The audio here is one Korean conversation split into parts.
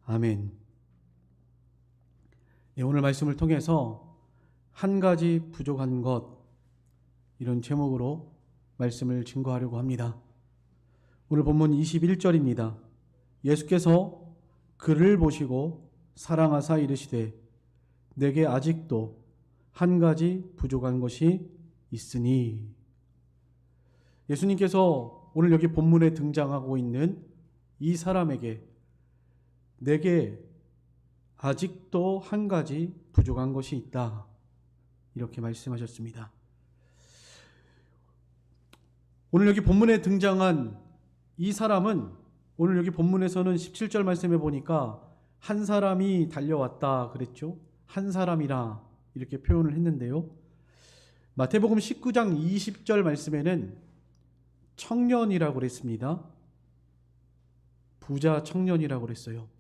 아멘. 네, 오늘 말씀을 통해서 한 가지 부족한 것, 이런 제목으로 말씀을 증거하려고 합니다. 오늘 본문 21절입니다. 예수께서 그를 보시고 사랑하사 이르시되 내게 아직도 한 가지 부족한 것이 있으니. 예수님께서 오늘 여기 본문에 등장하고 있는 이 사람에게 내게 아직도 한 가지 부족한 것이 있다, 이렇게 말씀하셨습니다. 오늘 여기 본문에 등장한 이 사람은 오늘 여기 본문에서는 17절 말씀에 보니까 한 사람이 달려왔다 그랬죠. 한 사람이라 이렇게 표현을 했는데요. 마태복음 19장 20절 말씀에는 청년이라고 그랬습니다. 부자 청년이라고 그랬어요.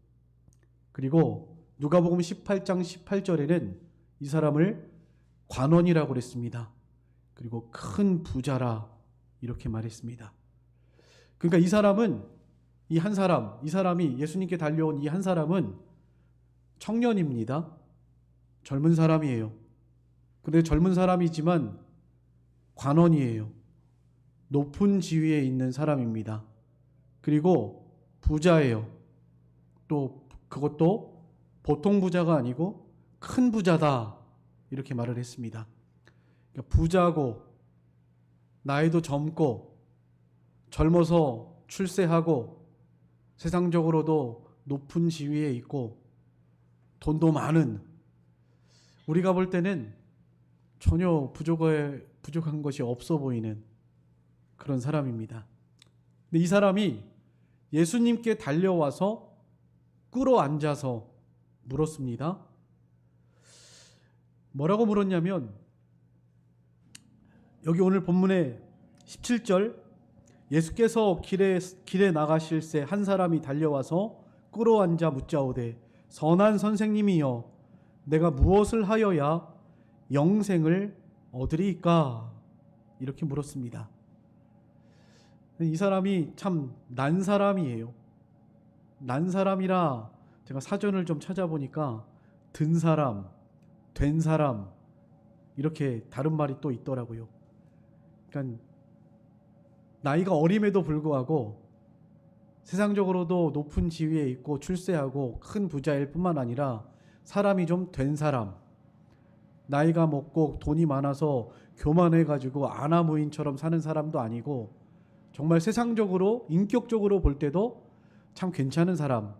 그리고 누가복음 18장 18절에는 이 사람을 관원이라고 그랬습니다. 그리고 큰 부자라 이렇게 말했습니다. 그러니까 이 사람은, 이 사람이 예수님께 달려온 이 한 사람은 청년입니다. 젊은 사람이에요. 그런데 젊은 사람이지만 관원이에요. 높은 지위에 있는 사람입니다. 그리고 부자예요. 또 그것도 보통 부자가 아니고 큰 부자다, 이렇게 말을 했습니다. 그러니까 부자고 나이도 젊고 젊어서 출세하고 세상적으로도 높은 지위에 있고 돈도 많은, 우리가 볼 때는 전혀 부족한 것이 없어 보이는 그런 사람입니다. 근데 이 사람이 예수님께 달려와서 꿇어 앉아서 물었습니다. 뭐라고 물었냐면, 여기 오늘 본문의 17절, 예수께서 길에 나가실새 한 사람이 달려와서 꿇어 앉아 묻자오되 선한 선생님이여 내가 무엇을 하여야 영생을 얻으리이까, 이렇게 물었습니다. 이 사람이 참 난 사람이에요. 난 사람이라 제가 사전을 좀 찾아보니까 든 사람, 된 사람, 이렇게 다른 말이 또 있더라고요. 그러니까 나이가 어림에도 불구하고 세상적으로도 높은 지위에 있고 출세하고 큰 부자일 뿐만 아니라 사람이 좀 된 사람, 나이가 먹고 돈이 많아서 교만해가지고 아나무인처럼 사는 사람도 아니고 정말 세상적으로 인격적으로 볼 때도 참 괜찮은 사람,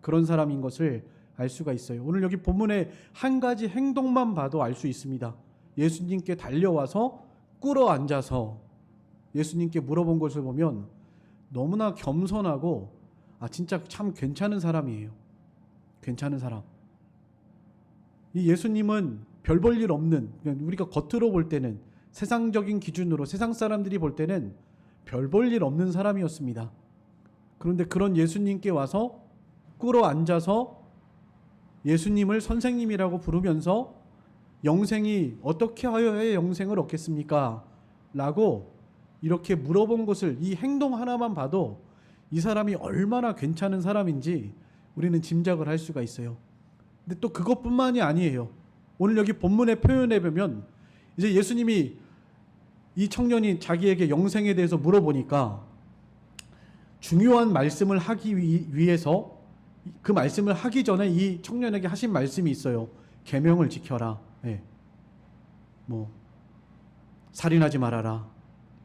그런 사람인 것을 알 수가 있어요. 오늘 여기 본문의 한 가지 행동만 봐도 알 수 있습니다. 예수님께 달려와서 꿇어 앉아서 예수님께 물어본 것을 보면 너무나 겸손하고 진짜 참 괜찮은 사람이에요. 괜찮은 사람. 이 예수님은 별 볼 일 없는, 우리가 겉으로 볼 때는, 세상적인 기준으로 세상 사람들이 볼 때는 별 볼 일 없는 사람이었습니다. 그런데 그런 예수님께 와서 꿇어 앉아서 예수님을 선생님이라고 부르면서 영생이 어떻게 하여야 영생을 얻겠습니까? 라고 이렇게 물어본 것을, 이 행동 하나만 봐도 이 사람이 얼마나 괜찮은 사람인지 우리는 짐작을 할 수가 있어요. 근데 또 그것뿐만이 아니에요. 오늘 여기 본문의 표현에 보면 이제 예수님이 이 청년이 자기에게 영생에 대해서 물어보니까 중요한 말씀을 하기 위해서 그 말씀을 하기 전에 이 청년에게 하신 말씀이 있어요. 계명을 지켜라. 네. 살인하지 말아라.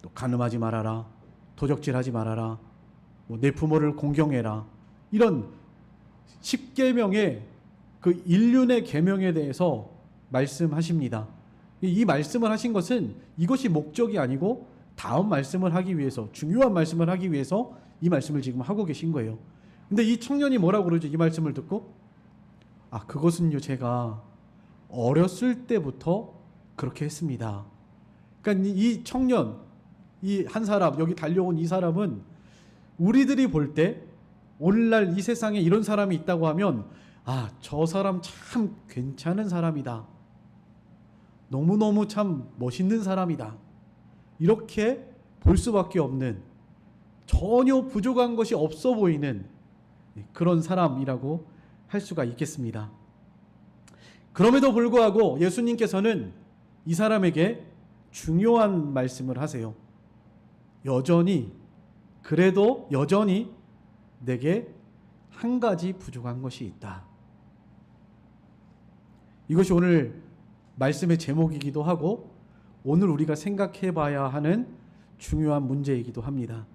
또 간음하지 말아라. 도적질하지 말아라. 내 부모를 공경해라. 이런 10계명의 그 일륜의 계명에 대해서 말씀하십니다. 이 말씀을 하신 것은 이것이 목적이 아니고 다음 말씀을 하기 위해서, 중요한 말씀을 하기 위해서 이 말씀을 지금 하고 계신 거예요. 근데 이 청년이 뭐라고 그러죠? 이 말씀을 듣고 그것은요 제가 어렸을 때부터 그렇게 했습니다. 그러니까 이 청년, 이 한 사람, 여기 달려온 이 사람은 우리들이 볼 때 오늘날 이 세상에 이런 사람이 있다고 하면 저 사람 참 괜찮은 사람이다, 너무너무 참 멋있는 사람이다, 이렇게 볼 수밖에 없는, 전혀 부족한 것이 없어 보이는 그런 사람이라고 할 수가 있겠습니다. 그럼에도 불구하고 예수님께서는 이 사람에게 중요한 말씀을 하세요. 그래도 여전히 내게 한 가지 부족한 것이 있다. 이것이 오늘 말씀의 제목이기도 하고 오늘 우리가 생각해 봐야 하는 중요한 문제이기도 합니다.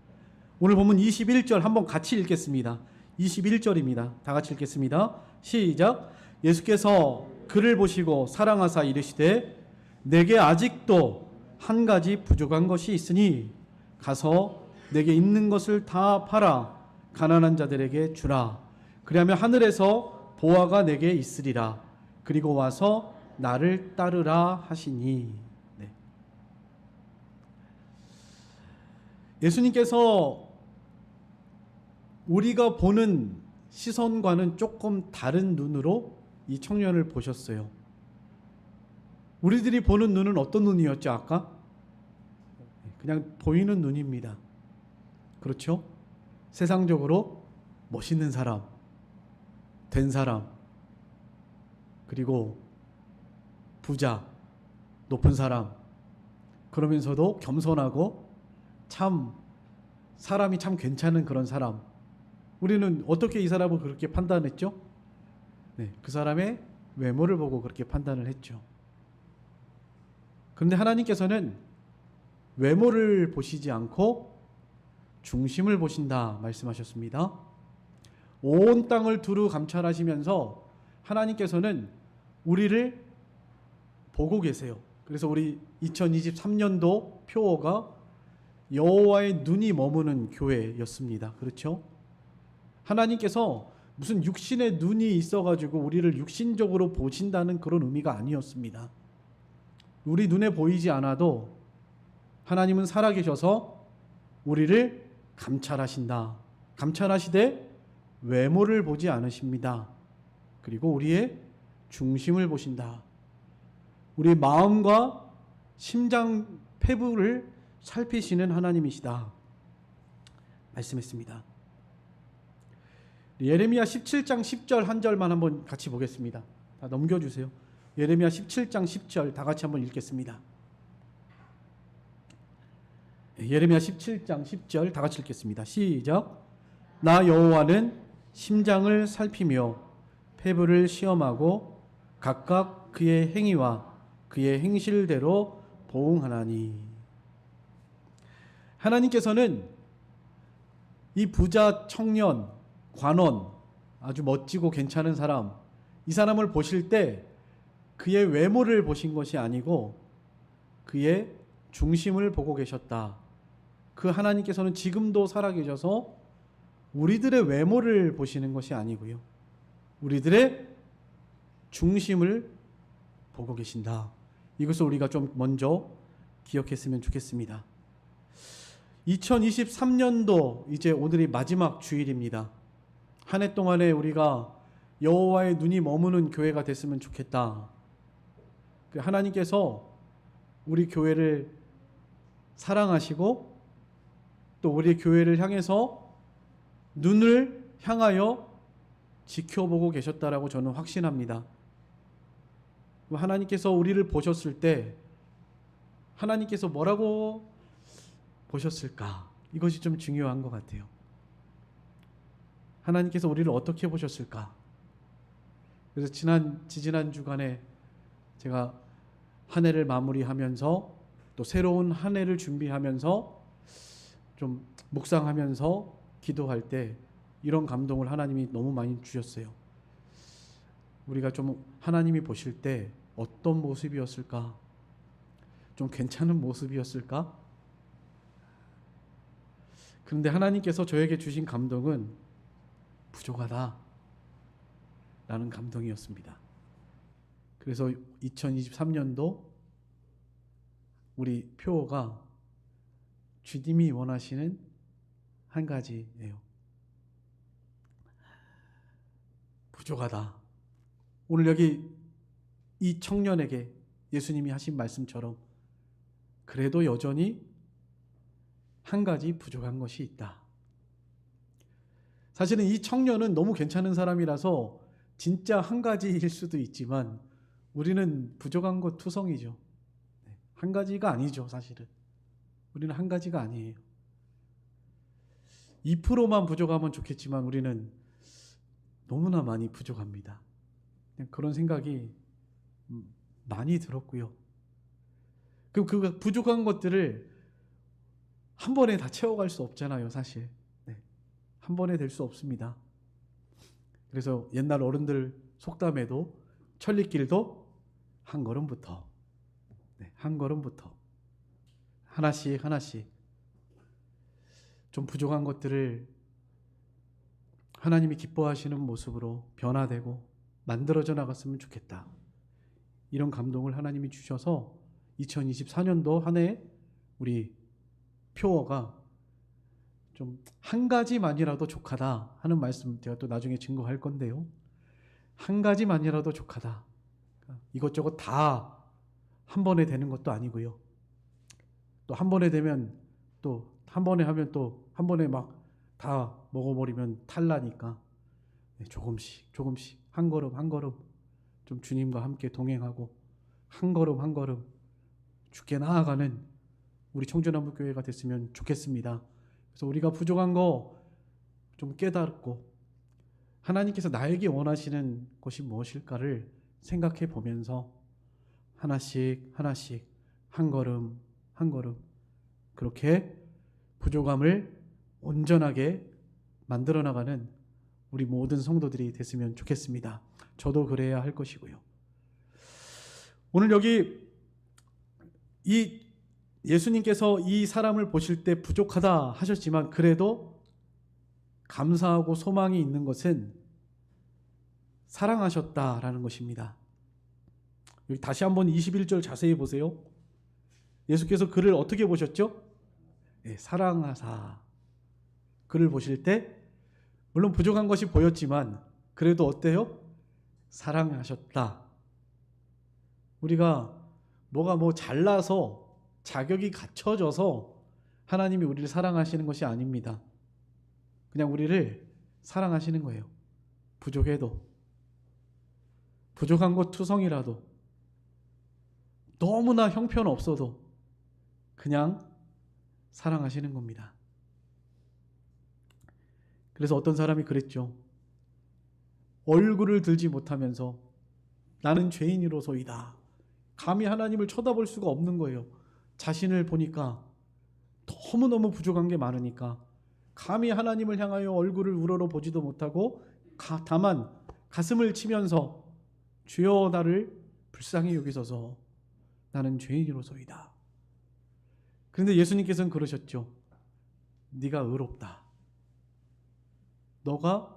오늘 본문 21절 한번 같이 읽겠습니다. 21절입니다. 다 같이 읽겠습니다. 시작. 예수께서 그를 보시고 사랑하사 이르시되 내게 아직도 한 가지 부족한 것이 있으니 가서 내게 있는 것을 다 팔아 가난한 자들에게 주라. 그리하면 하늘에서 보화가 내게 있으리라. 그리고 와서 나를 따르라 하시니. 네. 예수님께서 우리가 보는 시선과는 조금 다른 눈으로 이 청년을 보셨어요. 우리들이 보는 눈은 어떤 눈이었죠, 아까? 그냥 보이는 눈입니다. 그렇죠? 세상적으로 멋있는 사람, 된 사람, 그리고 부자, 높은 사람, 그러면서도 겸손하고 사람이 참 괜찮은 그런 사람. 우리는 어떻게 이 사람을 그렇게 판단했죠? 네, 그 사람의 외모를 보고 그렇게 판단을 했죠. 그런데 하나님께서는 외모를 보시지 않고 중심을 보신다 말씀하셨습니다. 온 땅을 두루 감찰하시면서 하나님께서는 우리를 보고 계세요. 그래서 우리 2023년도 표어가 여호와의 눈이 머무는 교회였습니다. 그렇죠? 하나님께서 무슨 육신의 눈이 있어가지고 우리를 육신적으로 보신다는 그런 의미가 아니었습니다. 우리 눈에 보이지 않아도 하나님은 살아계셔서 우리를 감찰하신다. 감찰하시되 외모를 보지 않으십니다. 그리고 우리의 중심을 보신다. 우리의 마음과 심장 폐부를 살피시는 하나님이시다 말씀했습니다. 예레미야 17장 10절 한 절만 한번 같이 보겠습니다. 다 넘겨주세요. 예레미야 17장 10절 다 같이 한번 읽겠습니다. 예레미야 17장 10절 다 같이 읽겠습니다. 시작. 나 여호와는 심장을 살피며 폐부를 시험하고 각각 그의 행위와 그의 행실대로 보응하나니. 하나님께서는 이 부자 청년, 관원, 아주 멋지고 괜찮은 사람, 이 사람을 보실 때 그의 외모를 보신 것이 아니고 그의 중심을 보고 계셨다. 그 하나님께서는 지금도 살아계셔서 우리들의 외모를 보시는 것이 아니고요, 우리들의 중심을 보고 계신다. 이것을 우리가 좀 먼저 기억했으면 좋겠습니다. 2023년도 이제 오늘이 마지막 주일입니다. 한 해 동안에 우리가 여호와의 눈이 머무는 교회가 됐으면 좋겠다. 하나님께서 우리 교회를 사랑하시고 또 우리 교회를 향해서 눈을 향하여 지켜보고 계셨다라고 저는 확신합니다. 하나님께서 우리를 보셨을 때 하나님께서 뭐라고 보셨을까? 이것이 좀 중요한 것 같아요. 하나님께서 우리를 어떻게 보셨을까? 그래서 지지난 주간에 제가 한 해를 마무리하면서 또 새로운 한 해를 준비하면서 좀 묵상하면서 기도할 때 이런 감동을 하나님이 너무 많이 주셨어요. 우리가 좀 하나님이 보실 때 어떤 모습이었을까? 좀 괜찮은 모습이었을까? 그런데 하나님께서 저에게 주신 감동은 부족하다 라는 감동이었습니다. 그래서 2023년도 우리 표어가 주님이 원하시는 한 가지예요. 부족하다. 오늘 여기 이 청년에게 예수님이 하신 말씀처럼 그래도 여전히 한 가지 부족한 것이 있다. 사실은 이 청년은 너무 괜찮은 사람이라서 진짜 한 가지일 수도 있지만 우리는 부족한 것 투성이죠. 한 가지가 아니죠, 사실은. 우리는 한 가지가 아니에요. 2%만 부족하면 좋겠지만 우리는 너무나 많이 부족합니다. 그런 생각이 많이 들었고요. 그럼 그 부족한 것들을 한 번에 다 채워갈 수 없잖아요, 사실. 한 번에 될 수 없습니다. 그래서 옛날 어른들 속담에도 천리길도 한 걸음부터, 한 걸음부터 하나씩 하나씩 좀 부족한 것들을 하나님이 기뻐하시는 모습으로 변화되고 만들어져 나갔으면 좋겠다. 이런 감동을 하나님이 주셔서 2024년도 한 해 우리 표어가 좀 한 가지만이라도 족하다 하는 말씀 제가 또 나중에 증거할 건데요. 한 가지만이라도 족하다. 이것저것 다 한 번에 되는 것도 아니고요. 또 한 번에 되면 또 한 번에 하면 또 한 번에 막 다 먹어버리면 탈나니까 조금씩 조금씩 한 걸음 한 걸음 좀 주님과 함께 동행하고 한 걸음 한 걸음 주께 나아가는 우리 청주남북교회가 됐으면 좋겠습니다. 그래서 우리가 부족한 거 좀 깨닫고 하나님께서 나에게 원하시는 것이 무엇일까를 생각해 보면서 하나씩 하나씩 한 걸음 한 걸음 그렇게 부족함을 온전하게 만들어 나가는 우리 모든 성도들이 됐으면 좋겠습니다. 저도 그래야 할 것이고요. 오늘 여기 이 예수님께서 이 사람을 보실 때 부족하다 하셨지만 그래도 감사하고 소망이 있는 것은 사랑하셨다라는 것입니다. 여기 다시 한번 21절 자세히 보세요. 예수께서 그를 어떻게 보셨죠? 사랑하사. 그를 보실 때 물론 부족한 것이 보였지만 그래도 어때요? 사랑하셨다. 우리가 뭐가 잘나서 자격이 갖춰져서 하나님이 우리를 사랑하시는 것이 아닙니다. 그냥 우리를 사랑하시는 거예요. 부족해도 부족한 것 투성이라도 너무나 형편없어도 그냥 사랑하시는 겁니다. 그래서 어떤 사람이 그랬죠. 얼굴을 들지 못하면서 나는 죄인으로소이다. 감히 하나님을 쳐다볼 수가 없는 거예요. 자신을 보니까 너무너무 부족한 게 많으니까 감히 하나님을 향하여 얼굴을 우러러 보지도 못하고 다만 가슴을 치면서 주여 나를 불쌍히 여기소서 나는 죄인으로소이다. 그런데 예수님께서는 그러셨죠. 네가 의롭다. 너가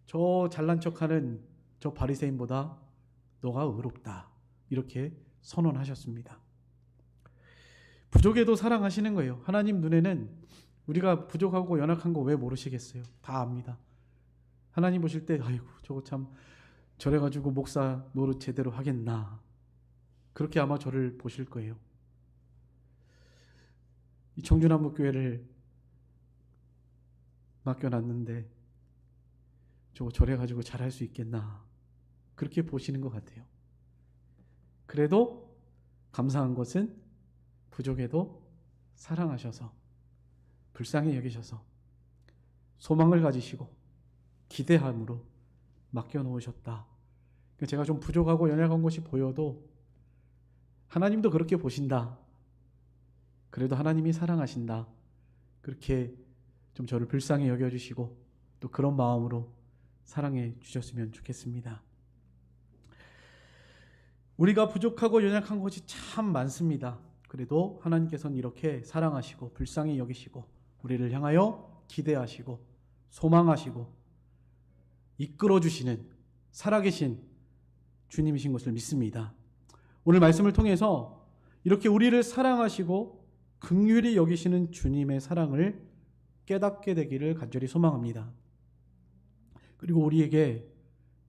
저 잘난 척하는 저 바리새인보다 너가 의롭다. 이렇게 선언하셨습니다. 부족해도 사랑하시는 거예요. 하나님 눈에는 우리가 부족하고 연약한 거 왜 모르시겠어요? 다 압니다. 하나님 보실 때 아이고 저거 참 저래가지고 목사 노릇 제대로 하겠나. 그렇게 아마 저를 보실 거예요. 이 청주남북교회를 맡겨놨는데 저거 저래가지고 잘할 수 있겠나. 그렇게 보시는 것 같아요. 그래도 감사한 것은 부족해도 사랑하셔서 불쌍히 여기셔서 소망을 가지시고 기대함으로 맡겨놓으셨다. 제가 좀 부족하고 연약한 것이 보여도 하나님도 그렇게 보신다. 그래도 하나님이 사랑하신다. 그렇게 좀 저를 불쌍히 여겨주시고 또 그런 마음으로 사랑해 주셨으면 좋겠습니다. 우리가 부족하고 연약한 것이 참 많습니다. 그래도 하나님께서는 이렇게 사랑하시고 불쌍히 여기시고 우리를 향하여 기대하시고 소망하시고 이끌어주시는 살아계신 주님이신 것을 믿습니다. 오늘 말씀을 통해서 이렇게 우리를 사랑하시고 긍휼히 여기시는 주님의 사랑을 깨닫게 되기를 간절히 소망합니다. 그리고 우리에게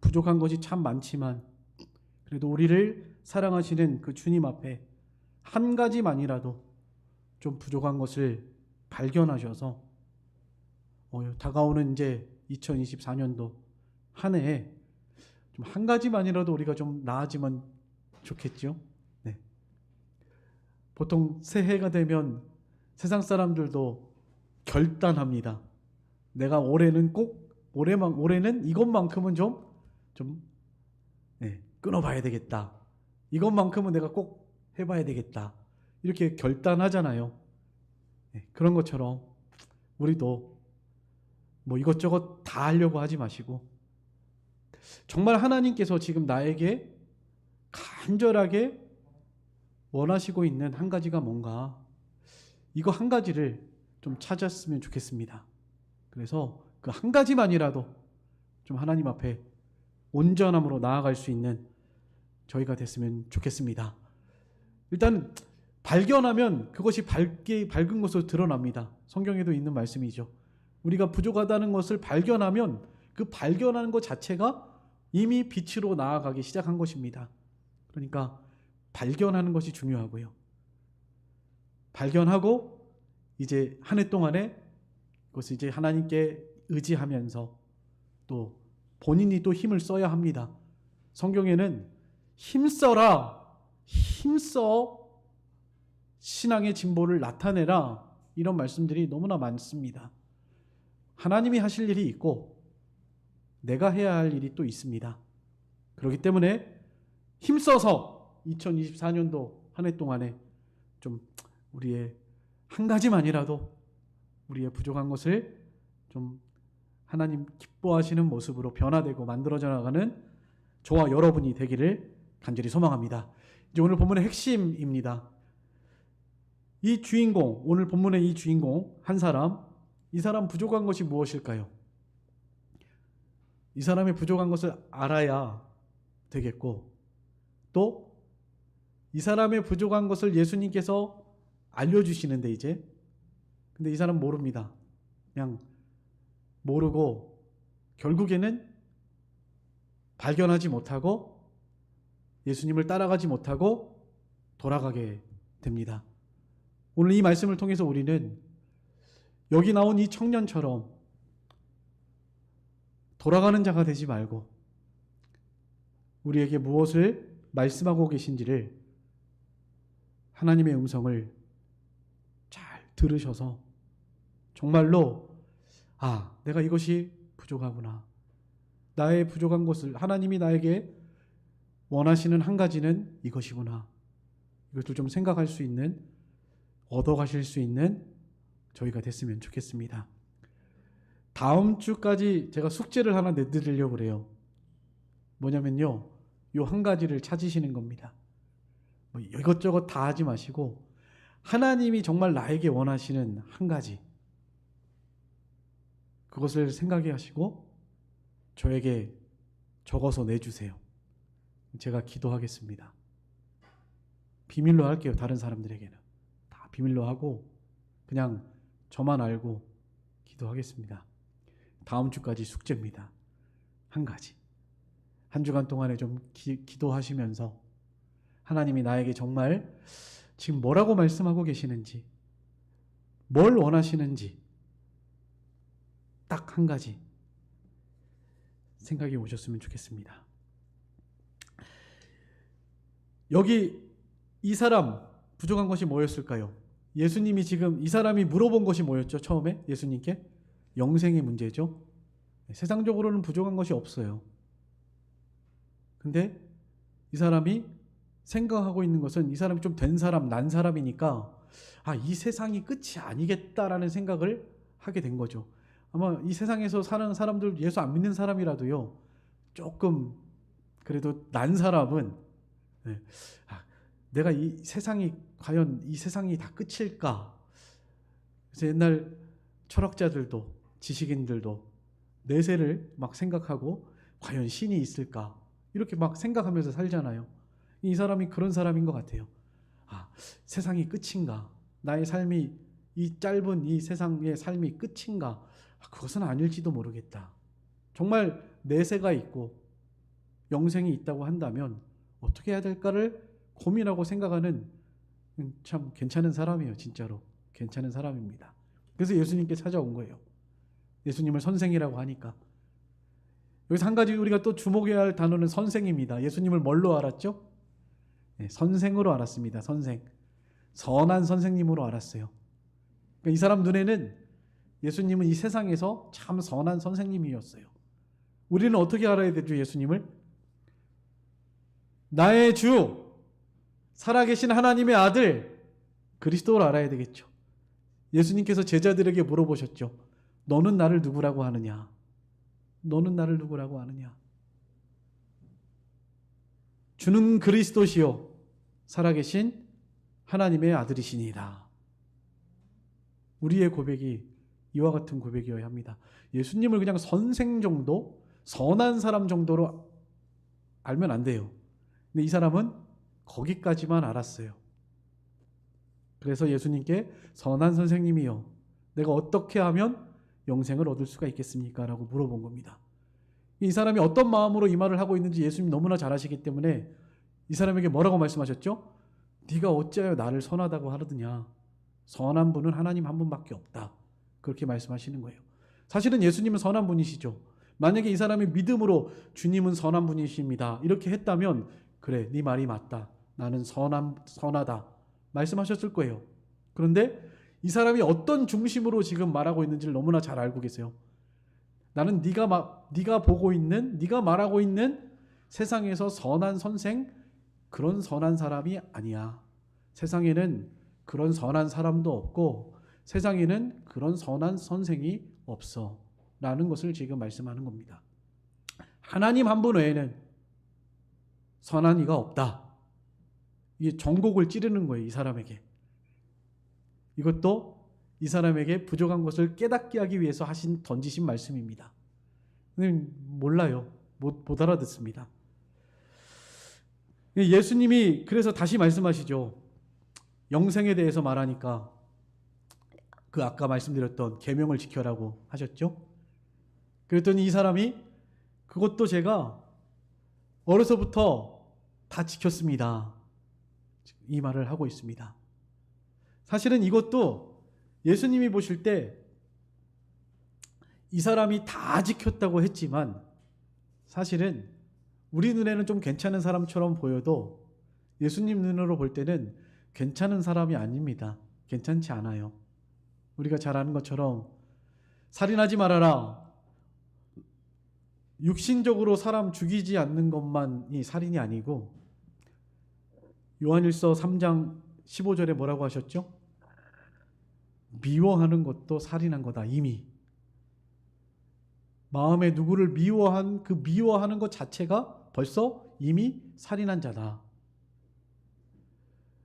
부족한 것이 참 많지만 그래도 우리를 사랑하시는 그 주님 앞에 한 가지만이라도 좀 부족한 것을 발견하셔서 다가오는 이제 2024년도 한 해에 좀 한 가지만이라도 우리가 좀 나아지면 좋겠죠. 네. 보통 새해가 되면 세상 사람들도 결단합니다. 내가 올해는 꼭 올해는 이것만큼은 좀 끊어봐야 되겠다. 이것만큼은 내가 꼭 해봐야 되겠다. 이렇게 결단하잖아요. 그런 것처럼 우리도 뭐 이것저것 다 하려고 하지 마시고 정말 하나님께서 지금 나에게 간절하게 원하시고 있는 한 가지가 뭔가 이거 한 가지를 좀 찾았으면 좋겠습니다. 그래서 그 한 가지만이라도 좀 하나님 앞에 온전함으로 나아갈 수 있는 저희가 됐으면 좋겠습니다. 일단 발견하면 그것이 밝은 것으로 드러납니다. 성경에도 있는 말씀이죠. 우리가 부족하다는 것을 발견하면 그 발견하는 것 자체가 이미 빛으로 나아가기 시작한 것입니다. 그러니까 발견하는 것이 중요하고요. 발견하고 이제 한 해 동안에 그것을 이제 하나님께 의지하면서 또 본인이 또 힘을 써야 합니다. 성경에는 힘써라, 힘써 신앙의 진보를 나타내라 이런 말씀들이 너무나 많습니다. 하나님이 하실 일이 있고 내가 해야 할 일이 또 있습니다. 그렇기 때문에 힘써서 2024년도 한 해 동안에 좀 우리의 한 가지만이라도 우리의 부족한 것을 좀 하나님 기뻐하시는 모습으로 변화되고 만들어져 나가는 저와 여러분이 되기를 간절히 소망합니다. 이제 오늘 본문의 핵심입니다. 이 주인공, 오늘 본문의 이 주인공 한 사람, 이 사람 부족한 것이 무엇일까요? 이 사람의 부족한 것을 알아야 되겠고 또 이 사람의 부족한 것을 예수님께서 알려주시는데 이제 근데 이 사람 모릅니다. 그냥 모르고 결국에는 발견하지 못하고 예수님을 따라가지 못하고 돌아가게 됩니다. 오늘 이 말씀을 통해서 우리는 여기 나온 이 청년처럼 돌아가는 자가 되지 말고 우리에게 무엇을 말씀하고 계신지를 하나님의 음성을 잘 들으셔서 정말로 내가 이것이 부족하구나. 나의 부족한 것을 하나님이 나에게 원하시는 한 가지는 이것이구나. 이것도 좀 생각할 수 있는 얻어가실 수 있는 저희가 됐으면 좋겠습니다. 다음 주까지 제가 숙제를 하나 내드리려고 그래요. 뭐냐면요. 요 한 가지를 찾으시는 겁니다. 뭐 이것저것 다 하지 마시고 하나님이 정말 나에게 원하시는 한 가지 그것을 생각해 하시고 저에게 적어서 내주세요. 제가 기도하겠습니다. 비밀로 할게요. 다른 사람들에게는 다 비밀로 하고 그냥 저만 알고 기도하겠습니다. 다음 주까지 숙제입니다. 한 가지. 한 주간 동안에 좀 기도하시면서 하나님이 나에게 정말 지금 뭐라고 말씀하고 계시는지 뭘 원하시는지 딱 한 가지 생각이 오셨으면 좋겠습니다. 여기 이 사람 부족한 것이 뭐였을까요? 예수님이 지금 이 사람이 물어본 것이 뭐였죠? 처음에 예수님께 영생의 문제죠. 세상적으로는 부족한 것이 없어요. 근데 이 사람이 생각하고 있는 것은 이 사람이 좀 된 사람, 난 사람이니까 이 세상이 끝이 아니겠다라는 생각을 하게 된 거죠. 아마 이 세상에서 사는 사람들, 예수 안 믿는 사람이라도요, 조금 그래도 난 사람은 내가 이 세상이 과연 이 세상이 다 끝일까? 그래서 옛날 철학자들도 지식인들도 내세를 막 생각하고 과연 신이 있을까? 이렇게 막 생각하면서 살잖아요. 이 사람이 그런 사람인 것 같아요. 세상이 끝인가? 나의 삶이 이 짧은 이 세상의 삶이 끝인가? 그것은 아닐지도 모르겠다. 정말 내세가 있고 영생이 있다고 한다면 어떻게 해야 될까를 고민하고 생각하는 참 괜찮은 사람이에요. 진짜로 괜찮은 사람입니다. 그래서 예수님께 찾아온 거예요. 예수님을 선생이라고 하니까 여기서 한 가지 우리가 또 주목해야 할 단어는 선생입니다. 예수님을 뭘로 알았죠? 네, 선생으로 알았습니다. 선생. 선한 선생님으로 알았어요. 그러니까 이 사람 눈에는 예수님은 이 세상에서 참 선한 선생님이었어요. 우리는 어떻게 알아야 되죠, 예수님을? 나의 주, 살아계신 하나님의 아들, 그리스도를 알아야 되겠죠. 예수님께서 제자들에게 물어보셨죠. 너는 나를 누구라고 하느냐? 너는 나를 누구라고 하느냐? 주는 그리스도시요 살아계신 하나님의 아들이시니이다. 우리의 고백이 이와 같은 고백이어야 합니다. 예수님을 그냥 선생 정도, 선한 사람 정도로 알면 안 돼요. 근데 이 사람은 거기까지만 알았어요. 그래서 예수님께 선한 선생님이요, 내가 어떻게 하면 영생을 얻을 수가 있겠습니까? 라고 물어본 겁니다. 이 사람이 어떤 마음으로 이 말을 하고 있는지 예수님 너무나 잘 아시기 때문에 이 사람에게 뭐라고 말씀하셨죠? 네가 어찌하여 나를 선하다고 하느냐? 선한 분은 하나님 한 분밖에 없다. 그렇게 말씀하시는 거예요. 사실은 예수님은 선한 분이시죠. 만약에 이 사람이 믿음으로 주님은 선한 분이십니다, 이렇게 했다면 그래, 네 말이 맞다, 나는 선하다 말씀하셨을 거예요. 그런데 이 사람이 어떤 중심으로 지금 말하고 있는지를 너무나 잘 알고 계세요. 나는 네가 보고 있는, 네가 말하고 있는 세상에서 선한 선생, 그런 선한 사람이 아니야. 세상에는 그런 선한 사람도 없고 세상에는 그런 선한 선생이 없어 라는 것을 지금 말씀하는 겁니다. 하나님 한 분 외에는 선한 이가 없다. 이게 정곡을 찌르는 거예요, 이 사람에게. 이것도 이 사람에게 부족한 것을 깨닫게 하기 위해서 던지신 말씀입니다. 몰라요. 못 알아듣습니다. 예수님이 그래서 다시 말씀하시죠. 영생에 대해서 말하니까 그 아까 말씀드렸던 계명을 지켜라고 하셨죠. 그랬더니 이 사람이 그것도 제가 어려서부터 다 지켰습니다, 이 말을 하고 있습니다. 사실은 이것도 예수님이 보실 때 이 사람이 다 지켰다고 했지만 사실은 우리 눈에는 좀 괜찮은 사람처럼 보여도 예수님 눈으로 볼 때는 괜찮은 사람이 아닙니다. 괜찮지 않아요. 우리가 잘 아는 것처럼 살인하지 말아라, 육신적으로 사람 죽이지 않는 것만이 살인이 아니고 요한일서 3장 15절에 뭐라고 하셨죠? 미워하는 것도 살인한 거다. 이미 마음에 누구를 미워한 그 미워하는 것 자체가 벌써 이미 살인한 자다.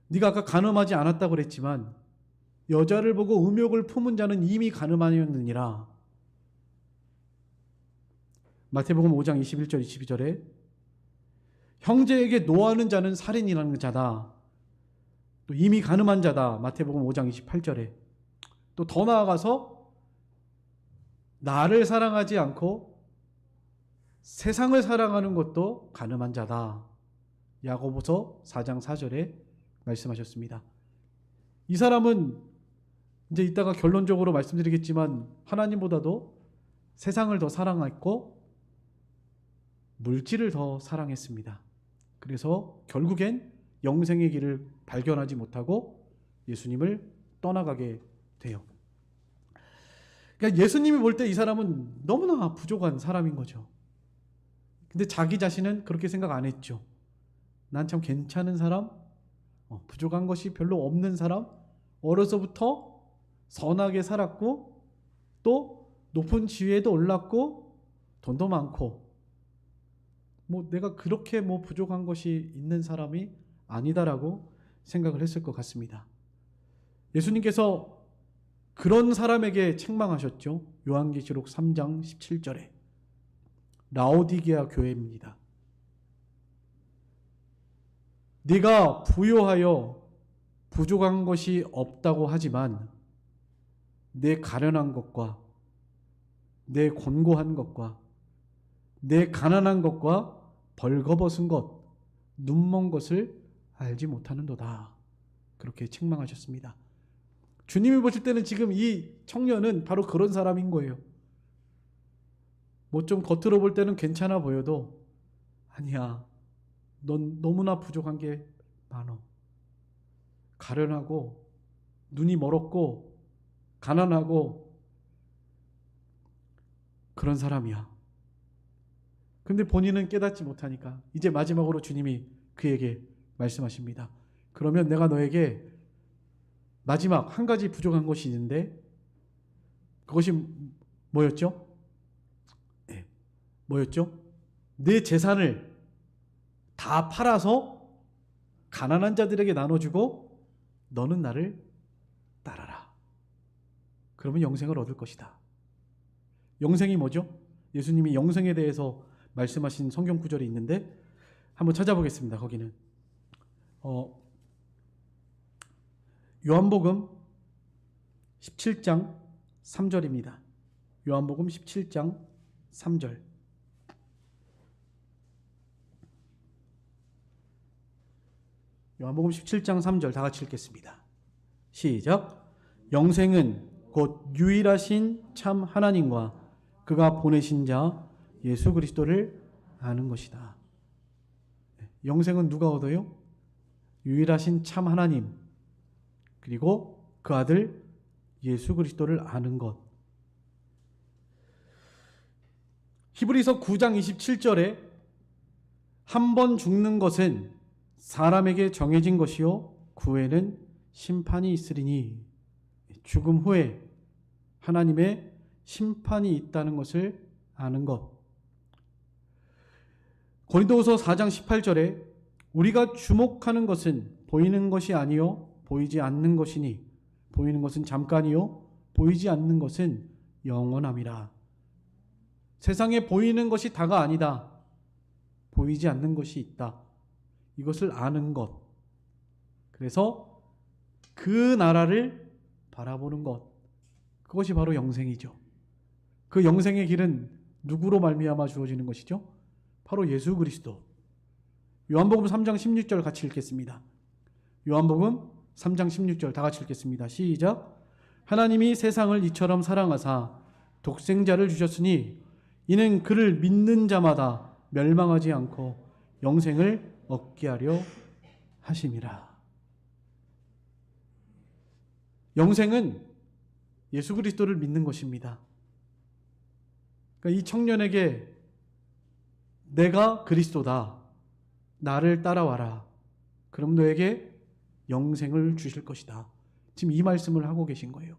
네가 아까 간음하지 않았다고 그랬지만 여자를 보고 음욕을 품은 자는 이미 간음하였느니라. 마태복음 5장 21절 22절에 형제에게 노하는 자는 살인이라는 자다. 또 이미 간음한 자다. 마태복음 5장 28절에 또 더 나아가서 나를 사랑하지 않고 세상을 사랑하는 것도 간음한 자다. 야고보서 4장 4절에 말씀하셨습니다. 이 사람은 이제 이따가 결론적으로 말씀드리겠지만 하나님보다도 세상을 더 사랑했고 물질을 더 사랑했습니다. 그래서 결국엔 영생의 길을 발견하지 못하고 예수님을 떠나가게 돼요. 그러니까 예수님이 볼 때 이 사람은 너무나 부족한 사람인 거죠. 근데 자기 자신은 그렇게 생각 안 했죠. 난 참 괜찮은 사람, 부족한 것이 별로 없는 사람, 어려서부터 선하게 살았고 또 높은 지위에도 올랐고 돈도 많고 내가 그렇게 부족한 것이 있는 사람이 아니다라고 생각을 했을 것 같습니다. 예수님께서 그런 사람에게 책망하셨죠. 요한계시록 3장 17절에 라오디게아 교회입니다. 네가 부요하여 부족한 것이 없다고 하지만 내 가련한 것과 내 곤고한 것과 내 가난한 것과 벌거벗은 것, 눈먼 것을 알지 못하는도다. 그렇게 책망하셨습니다. 주님이 보실 때는 지금 이 청년은 바로 그런 사람인 거예요. 뭐 좀 겉으로 볼 때는 괜찮아 보여도 아니야. 넌 너무나 부족한 게 많어. 가련하고 눈이 멀었고 가난하고 그런 사람이야. 근데 본인은 깨닫지 못하니까 이제 마지막으로 주님이 그에게 말씀하십니다. 그러면 내가 너에게 마지막 한 가지 부족한 것이 있는데 그것이 뭐였죠? 네. 뭐였죠? 내 재산을 다 팔아서 가난한 자들에게 나눠주고 너는 나를 따라라. 그러면 영생을 얻을 것이다. 영생이 뭐죠? 예수님이 영생에 대해서 말씀하신 성경 구절이 있는데 한번 찾아보겠습니다. 거기는 요한복음 17장 3절입니다. 요한복음 17장 3절. 요한복음 17장 3절 다 같이 읽겠습니다. 시작. 영생은 곧 유일하신 참 하나님과 그가 보내신 자 예수 그리스도를 아는 것이다. 영생은 누가 얻어요? 유일하신 참 하나님 그리고 그 아들 예수 그리스도를 아는 것. 히브리서 9장 27절에 한 번 죽는 것은 사람에게 정해진 것이요 그 후에는 심판이 있으리니 죽음 후에 하나님의 심판이 있다는 것을 아는 것. 고린도후서 4장 18절에 우리가 주목하는 것은 보이는 것이 아니요 보이지 않는 것이니 보이는 것은 잠깐이요 보이지 않는 것은 영원함이라. 세상에 보이는 것이 다가 아니다. 보이지 않는 것이 있다. 이것을 아는 것. 그래서 그 나라를 바라보는 것. 그것이 바로 영생이죠. 그 영생의 길은 누구로 말미암아 주어지는 것이죠? 바로 예수 그리스도. 요한복음 3장 16절 같이 읽겠습니다. 요한복음 3장 16절 다 같이 읽겠습니다. 시작. 하나님이 세상을 이처럼 사랑하사 독생자를 주셨으니 이는 그를 믿는 자마다 멸망하지 않고 영생을 얻게 하려 하심이라. 영생은 예수 그리스도를 믿는 것입니다. 그러니까 이 청년에게 내가 그리스도다. 나를 따라와라. 그럼 너에게 영생을 주실 것이다. 지금 이 말씀을 하고 계신 거예요.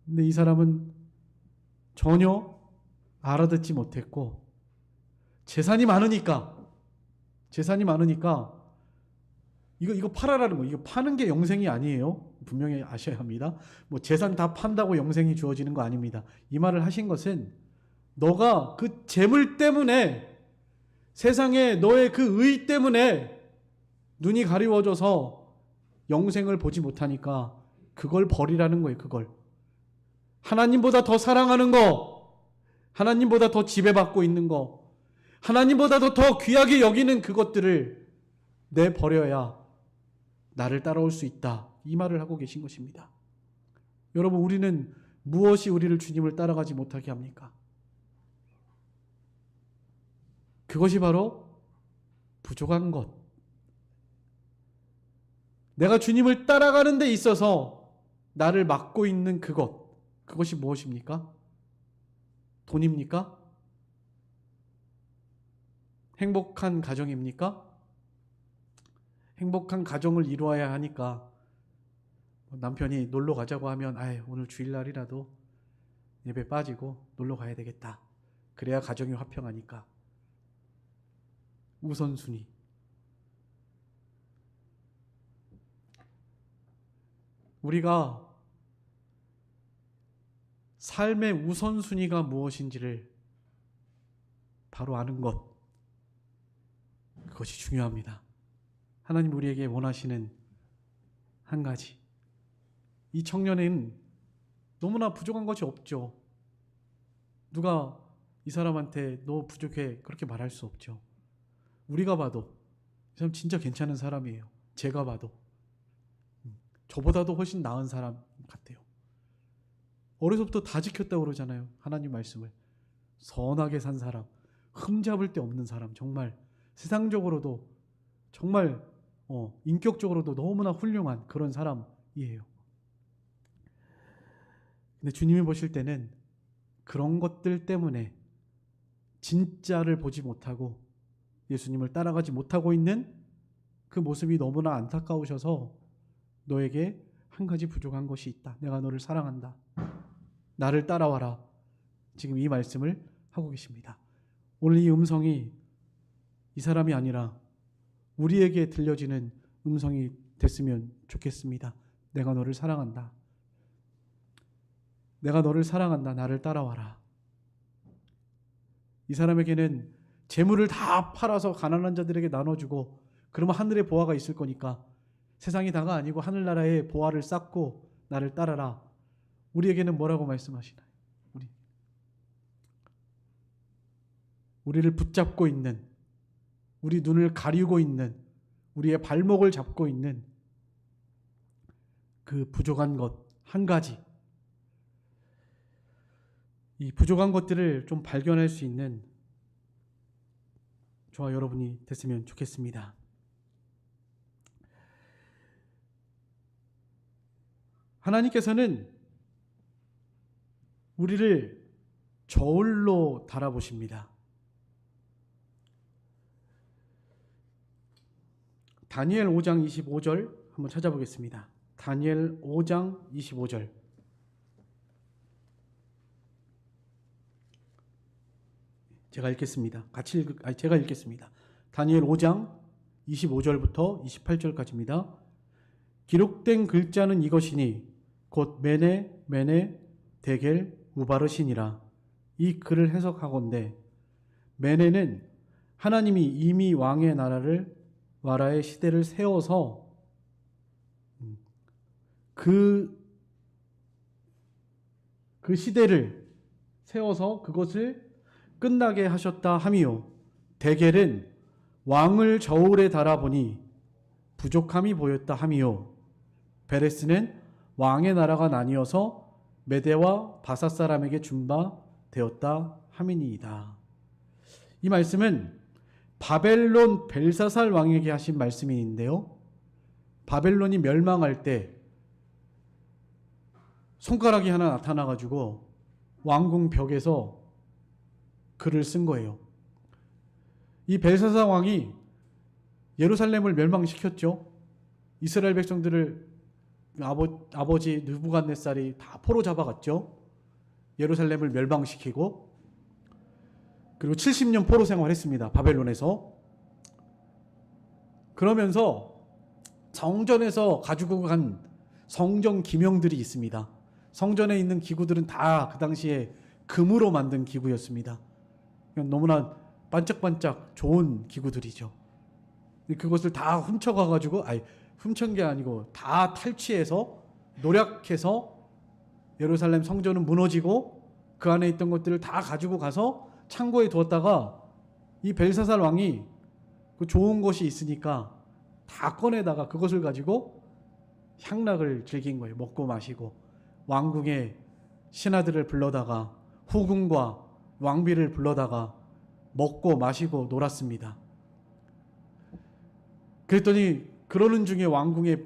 근데 이 사람은 전혀 알아듣지 못했고 재산이 많으니까 이거 팔아라는 거. 이거 파는 게 영생이 아니에요. 분명히 아셔야 합니다. 뭐 재산 다 판다고 영생이 주어지는 거 아닙니다. 이 말을 하신 것은 너가 그 재물 때문에 세상에 너의 그 의 때문에 눈이 가리워져서 영생을 보지 못하니까 그걸 버리라는 거예요. 그걸. 하나님보다 더 사랑하는 거, 하나님보다 더 지배받고 있는 거, 하나님보다도 더 귀하게 여기는 그것들을 내버려야 나를 따라올 수 있다. 이 말을 하고 계신 것입니다. 여러분, 우리는 무엇이 우리를 주님을 따라가지 못하게 합니까? 그것이 바로 부족한 것. 내가 주님을 따라가는 데 있어서 나를 막고 있는 그것이 무엇입니까? 돈입니까? 행복한 가정입니까? 행복한 가정을 이루어야 하니까 남편이 놀러 가자고 하면 오늘 주일날이라도 예배 빠지고 놀러 가야 되겠다. 그래야 가정이 화평하니까. 우선순위. 우리가 삶의 우선순위가 무엇인지를 바로 아는 것. 그것이 중요합니다. 하나님 우리에게 원하시는 한 가지. 이 청년은 너무나 부족한 것이 없죠. 누가 이 사람한테 너 부족해 그렇게 말할 수 없죠. 우리가 봐도 이 사람 진짜 괜찮은 사람이에요. 제가 봐도 저보다도 훨씬 나은 사람 같아요. 어려서부터 다 지켰다고 그러잖아요. 하나님 말씀을. 선하게 산 사람, 흠잡을 데 없는 사람, 정말 세상적으로도 정말 인격적으로도 너무나 훌륭한 그런 사람이에요. 근데 주님이 보실 때는 그런 것들 때문에 진짜를 보지 못하고 예수님을 따라가지 못하고 있는 그 모습이 너무나 안타까우셔서 너에게 한 가지 부족한 것이 있다. 내가 너를 사랑한다. 나를 따라와라. 지금 이 말씀을 하고 계십니다. 오늘 이 음성이 이 사람이 아니라 우리에게 들려지는 음성이 됐으면 좋겠습니다. 내가 너를 사랑한다. 내가 너를 사랑한다. 나를 따라와라. 이 사람에게는 재물을 다 팔아서 가난한 자들에게 나눠주고 그러면 하늘에 보화가 있을 거니까 세상이 다가 아니고 하늘나라에 보화를 쌓고 나를 따라라. 우리에게는 뭐라고 말씀하시나요? 우리를 붙잡고 있는, 우리 눈을 가리고 있는, 우리의 발목을 잡고 있는 그 부족한 것 한 가지, 이 부족한 것들을 좀 발견할 수 있는 저와 여러분이 됐으면 좋겠습니다. 하나님께서는 우리를 저울로 달아보십니다. 다니엘 5장 25절 한번 찾아보겠습니다. 다니엘 5장 25절. 제가 읽겠습니다. 제가 읽겠습니다. 다니엘 5장 25절부터 28절까지입니다. 기록된 글자는 이것이니 곧 메네 메네 데겔 우바르시니라. 이 글을 해석하건대 메네는 하나님이 이미 왕의 나라의 시대를 세워서 그 시대를 세워서 그것을 끝나게 하셨다 함이요. 데겔은 왕을 저울에 달아보니 부족함이 보였다 함이요. 베레스는 왕의 나라가 나뉘어서 메대와 바사 사람에게 준 바 되었다 함이니이다. 이 말씀은 바벨론 벨사살 왕에게 하신 말씀인데요. 바벨론이 멸망할 때 손가락이 하나 나타나가지고 왕궁 벽에서 글을 쓴 거예요. 이 벨사살 왕이 예루살렘을 멸망시켰죠. 이스라엘 백성들을 아버지 느부갓네살이 다 포로 잡아갔죠. 예루살렘을 멸망시키고 그리고 70년 포로 생활했습니다. 바벨론에서. 그러면서 성전에서 가지고 간 성전 기명들이 있습니다. 성전에 있는 기구들은 다 그 당시에 금으로 만든 기구였습니다. 너무나 반짝반짝 좋은 기구들이죠. 그것을 다 훔쳐가가지고, 훔친 게 아니고 다 탈취해서 노력해서 예루살렘 성전은 무너지고 그 안에 있던 것들을 다 가지고 가서 창고에 두었다가 이 벨사살 왕이 그 좋은 것이 있으니까 다 꺼내다가 그것을 가지고 향락을 즐긴 거예요. 먹고 마시고 왕궁의 신하들을 불러다가 후궁과 왕비를 불러다가 먹고 마시고 놀았습니다. 그랬더니 그러는 중에 왕궁에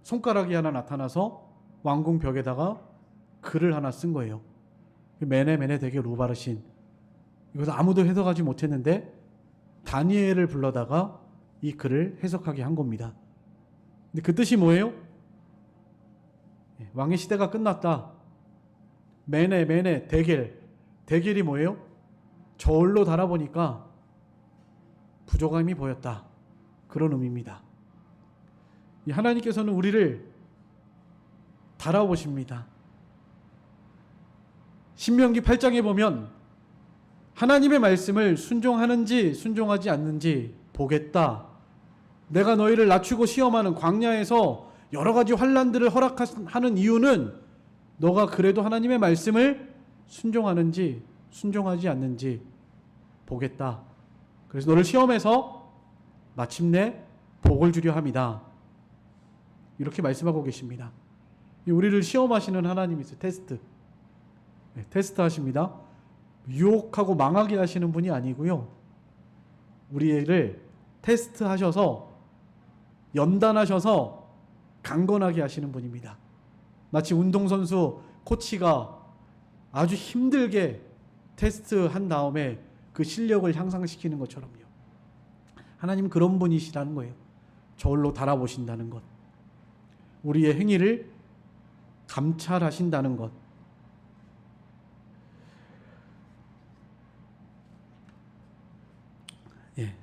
손가락이 하나 나타나서 왕궁 벽에다가 글을 하나 쓴 거예요. 메네 메네 데겔 우바르신. 이것을 아무도 해석하지 못했는데 다니엘을 불러다가 이 글을 해석하게 한 겁니다. 근데 그 뜻이 뭐예요? 왕의 시대가 끝났다. 메네 메네 데겔이 뭐예요? 저울로 달아보니까 부족함이 보였다. 그런 의미입니다. 하나님께서는 우리를 달아보십니다. 신명기 8장에 보면 하나님의 말씀을 순종하는지 순종하지 않는지 보겠다. 내가 너희를 낮추고 시험하는 광야에서 여러 가지 환난들을 허락하는 이유는 너가 그래도 하나님의 말씀을 순종하는지 순종하지 않는지 보겠다. 그래서 너를 시험해서 마침내 복을 주려 합니다. 이렇게 말씀하고 계십니다. 우리를 시험하시는 하나님이세요. 테스트 하십니다. 유혹하고 망하게 하시는 분이 아니고요. 우리를 테스트하셔서 연단하셔서 강건하게 하시는 분입니다. 마치 운동선수 코치가 아주 힘들게 테스트한 다음에 그 실력을 향상시키는 것처럼요. 하나님 그런 분이시라는 거예요. 저울로 달아보신다는 것. 우리의 행위를 감찰하신다는 것. 예.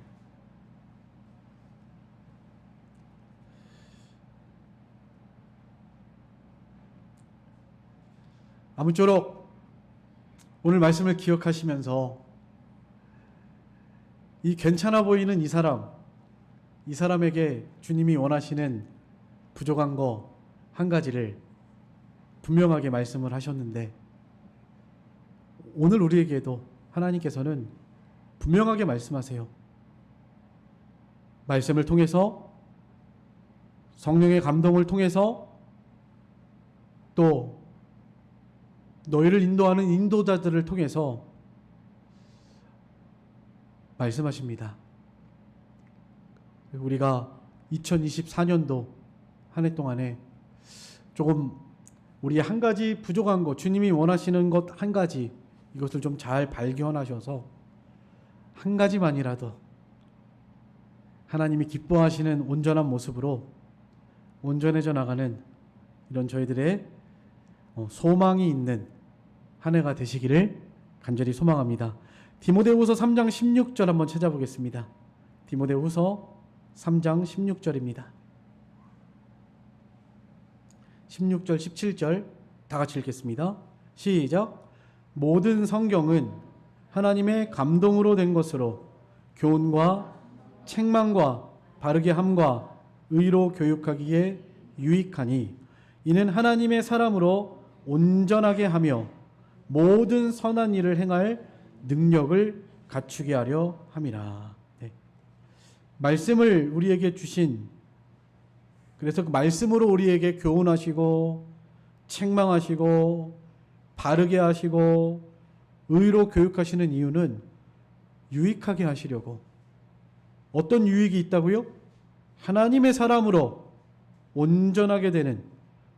아무쪼록 오늘 말씀을 기억하시면서 이 괜찮아 보이는 이 사람에게 주님이 원하시는 부족한 거 한 가지를 분명하게 말씀을 하셨는데, 오늘 우리에게도 하나님께서는 분명하게 말씀하세요. 말씀을 통해서, 성령의 감동을 통해서, 또 너희를 인도하는 인도자들을 통해서 말씀하십니다. 우리가 2024년도 한 해 동안에 조금 우리의 한 가지 부족한 것, 주님이 원하시는 것 한 가지, 이것을 좀 잘 발견하셔서 한 가지만이라도 하나님이 기뻐하시는 온전한 모습으로 온전해져 나가는 이런 저희들의 소망이 있는 한 해가 되시기를 간절히 소망합니다. 디모데후서 3장 16절 한번 찾아보겠습니다. 디모데후서 3장 16절입니다. 16절 17절 다 같이 읽겠습니다. 시작. 모든 성경은 하나님의 감동으로 된 것으로 교훈과 책망과 바르게 함과 의로 교육하기에 유익하니 이는 하나님의 사람으로 온전하게 하며 모든 선한 일을 행할 능력을 갖추게 하려 함이라. 네. 말씀을 우리에게 주신, 그래서 그 말씀으로 우리에게 교훈하시고 책망하시고 바르게 하시고 의로 교육하시는 이유는 유익하게 하시려고. 어떤 유익이 있다고요? 하나님의 사람으로 온전하게 되는,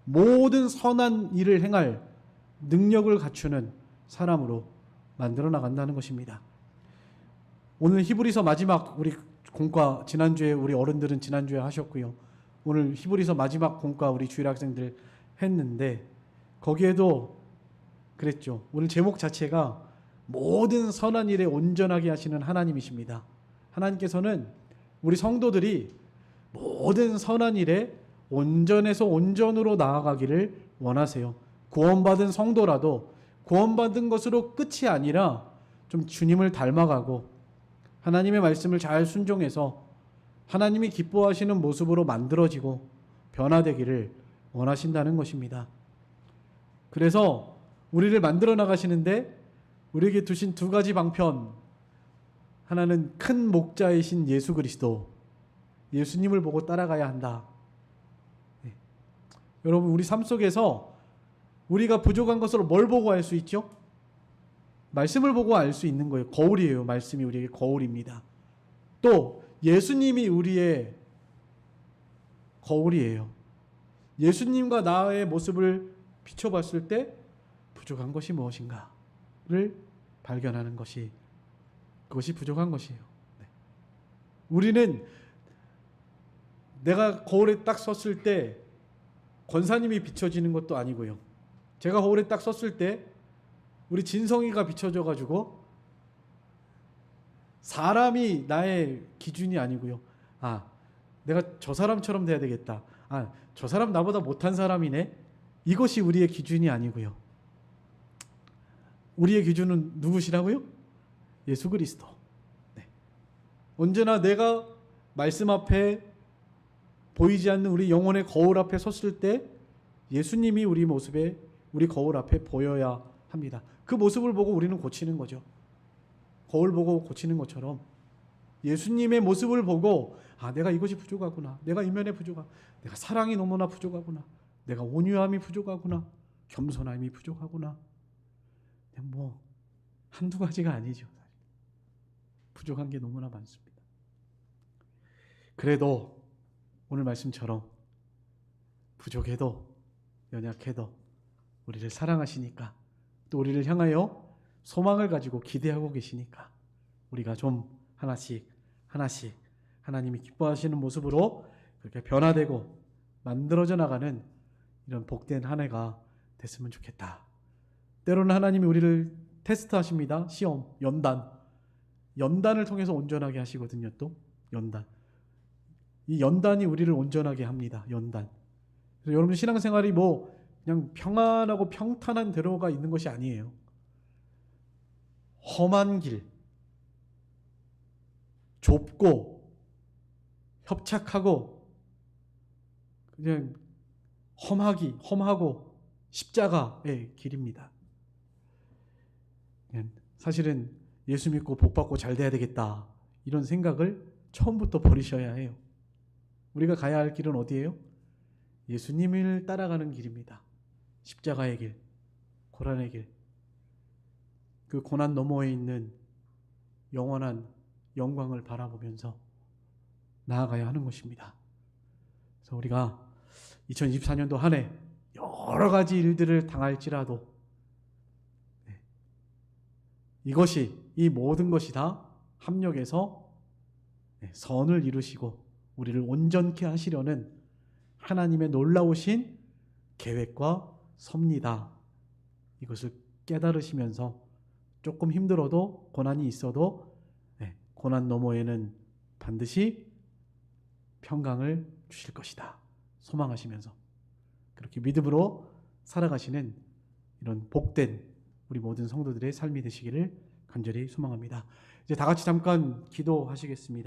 모든 선한 일을 행할 능력을 갖추는 사람으로 만들어 나간다는 것입니다. 오늘 히브리서 마지막 우리 공과, 지난주에 우리 어른들은 지난주에 하셨고요. 오늘 히브리서 마지막 공과 우리 주일 학생들 했는데, 거기에도 그랬죠. 오늘 제목 자체가 모든 선한 일에 온전하게 하시는 하나님이십니다. 하나님께서는 우리 성도들이 모든 선한 일에 온전해서 온전으로 나아가기를 원하세요. 구원받은 성도라도 구원받은 것으로 끝이 아니라 좀 주님을 닮아가고 하나님의 말씀을 잘 순종해서 하나님이 기뻐하시는 모습으로 만들어지고 변화되기를 원하신다는 것입니다. 그래서 우리를 만들어 나가시는데 우리에게 두신 두 가지 방편, 하나는 큰 목자이신 예수 그리스도, 예수님을 보고 따라가야 한다. 네. 여러분, 우리 삶 속에서 우리가 부족한 것으로 뭘 보고 알 수 있죠? 말씀을 보고 알 수 있는 거예요. 거울이에요. 말씀이 우리에게 거울입니다. 또 예수님이 우리의 거울이에요. 예수님과 나의 모습을 비춰봤을 때 부족한 것이 무엇인가를 발견하는 것이, 그것이 부족한 것이에요. 네. 우리는 내가 거울에 딱 섰을 때 권사님이 비춰지는 것도 아니고요. 제가 거울에 딱 섰을 때 우리 진성이가 비춰져 가지고 사람이 나의 기준이 아니고요. 아, 내가 저 사람처럼 돼야 되겠다. 아, 저 사람 나보다 못한 사람이네. 이것이 우리의 기준이 아니고요. 우리의 기준은 누구시라고요? 예수 그리스도. 네. 언제나 내가 말씀 앞에 보이지 않는 우리 영혼의 거울 앞에 섰을 때 예수님이 우리 모습에, 우리 거울 앞에 보여야 합니다. 그 모습을 보고 우리는 고치는 거죠. 거울 보고 고치는 것처럼 예수님의 모습을 보고, 아, 내가 이것이 부족하구나. 내가 이면에 부족하구나. 내가 사랑이 너무나 부족하구나. 내가 온유함이 부족하구나. 겸손함이 부족하구나. 그냥 한두 가지가 아니죠. 부족한 게 너무나 많습니다. 그래도 오늘 말씀처럼 부족해도 연약해도 우리를 사랑하시니까, 또 우리를 향하여 소망을 가지고 기대하고 계시니까 우리가 좀 하나씩 하나님이 기뻐하시는 모습으로 그렇게 변화되고 만들어져 나가는 이런 복된 한 해가 됐으면 좋겠다. 때로는 하나님이 우리를 테스트하십니다. 시험, 연단을 통해서 온전하게 하시거든요. 또 연단, 이 연단이 우리를 온전하게 합니다. 연단. 그래서 여러분 신앙생활이 뭐 그냥 평안하고 평탄한 대로가 있는 것이 아니에요. 험한 길, 좁고 협착하고 그냥 험하고 십자가의 길입니다. 사실은 예수 믿고 복 받고 잘 돼야 되겠다, 이런 생각을 처음부터 버리셔야 해요. 우리가 가야 할 길은 어디예요? 예수님을 따라가는 길입니다. 십자가의 길, 고난의 길. 그 고난 너머에 있는 영원한 영광을 바라보면서 나아가야 하는 것입니다. 그래서 우리가 2024년도 한 해 여러 가지 일들을 당할지라도 이 모든 것이 다 합력해서 선을 이루시고 우리를 온전케 하시려는 하나님의 놀라우신 계획과 섭니다. 이것을 깨달으시면서 조금 힘들어도, 고난이 있어도 고난 너머에는 반드시 평강을 주실 것이다 소망하시면서 그렇게 믿음으로 살아가시는 이런 복된 우리 모든 성도들의 삶이 되시기를 간절히 소망합니다. 이제 다 같이 잠깐 기도하시겠습니다.